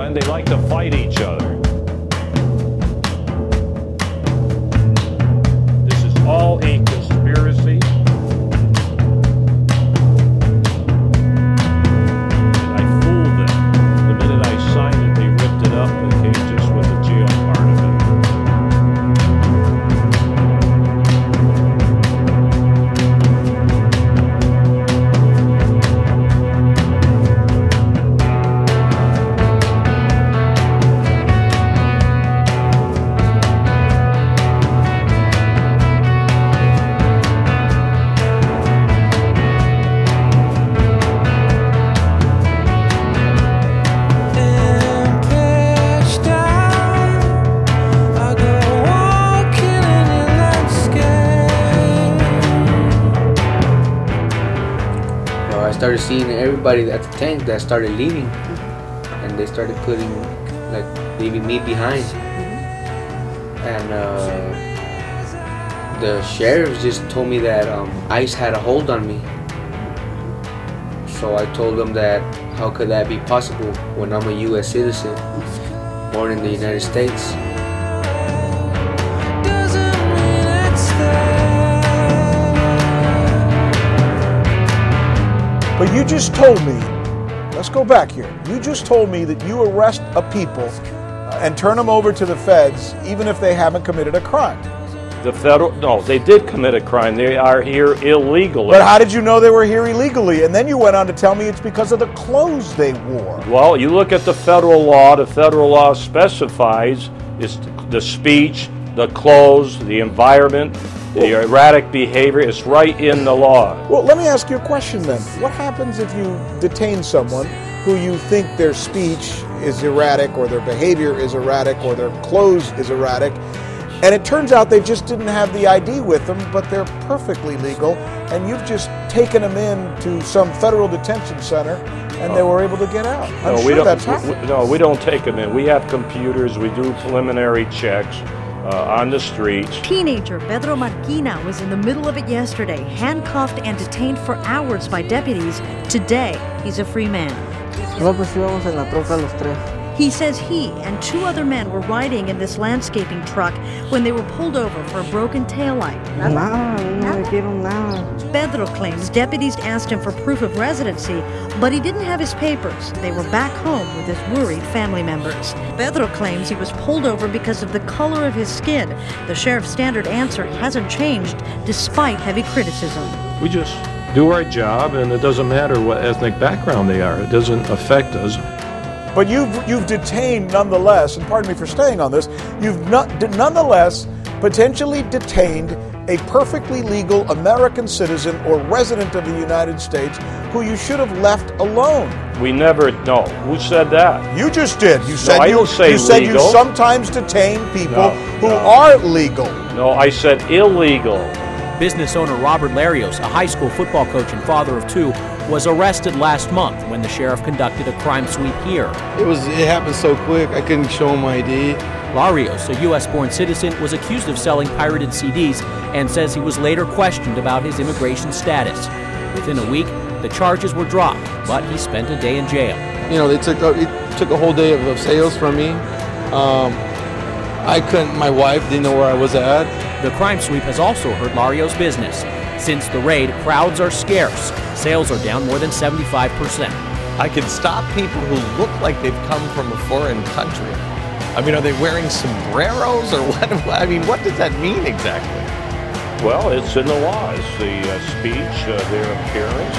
and they like to fight each other. This is all a conspiracy. And I fooled them. The minute I signed it, they ripped it up and came just with the jail part of it. I started seeing everybody at the tank that started leaving, and they started leaving me behind. And the sheriff just told me that ICE had a hold on me. So I told them that how could that be possible when I'm a U.S. citizen, born in the United States. But you just told me, let's go back here. You just told me that you arrest a people and turn them over to the feds even if they haven't committed a crime. No, they did commit a crime. They are here illegally. But how did you know they were here illegally? And then you went on to tell me it's because of the clothes they wore. Well, you look at the federal law. The federal law specifies the speech, the clothes, the environment, the erratic behavior. It's right in the law. Well, let me ask you a question then. What happens if you detain someone who you think their speech is erratic or their behavior is erratic or their clothes is erratic, and it turns out they just didn't have the ID with them, but they're perfectly legal, and you've just taken them in to some federal detention center and they were able to get out? I'm sure that's happened. No, we don't take them in. We have computers. We do preliminary checks on the streets. Teenager Pedro Marquina was in the middle of it yesterday, handcuffed and detained for hours by deputies. Today, he's a free man. No, pues íbamos en la troca los tres. He says he and two other men were riding in this landscaping truck when they were pulled over for a broken taillight. Nada, no me dieron nada. Pedro claims deputies asked him for proof of residency, but he didn't have his papers. They were back home with his worried family members. Pedro claims he was pulled over because of the color of his skin. The sheriff's standard answer hasn't changed despite heavy criticism. We just do our job, and it doesn't matter what ethnic background they are. It doesn't affect us. But you've detained nonetheless, and pardon me for staying on this, you've nonetheless potentially detained a perfectly legal American citizen or resident of the United States who you should have left alone. We never, no. Who said that? You just did. You said, no, I don't say you said legal. You sometimes detain people who are legal. No, I said illegal. Business owner Robert Larios, a high school football coach and father of two, was arrested last month when the sheriff conducted a crime sweep here. It happened so quick, I couldn't show him my ID. Larios, a U.S.-born citizen, was accused of selling pirated CDs and says he was later questioned about his immigration status. Within a week, the charges were dropped, but he spent a day in jail. You know, it took a whole day of sales from me. My wife didn't know where I was at. The crime sweep has also hurt Larios' business. Since the raid, crowds are scarce. Sales are down more than 75%. I can stop people who look like they've come from a foreign country. I mean, are they wearing sombreros or what? I mean, what does that mean exactly? Well, it's in the law. It's the speech, their appearance.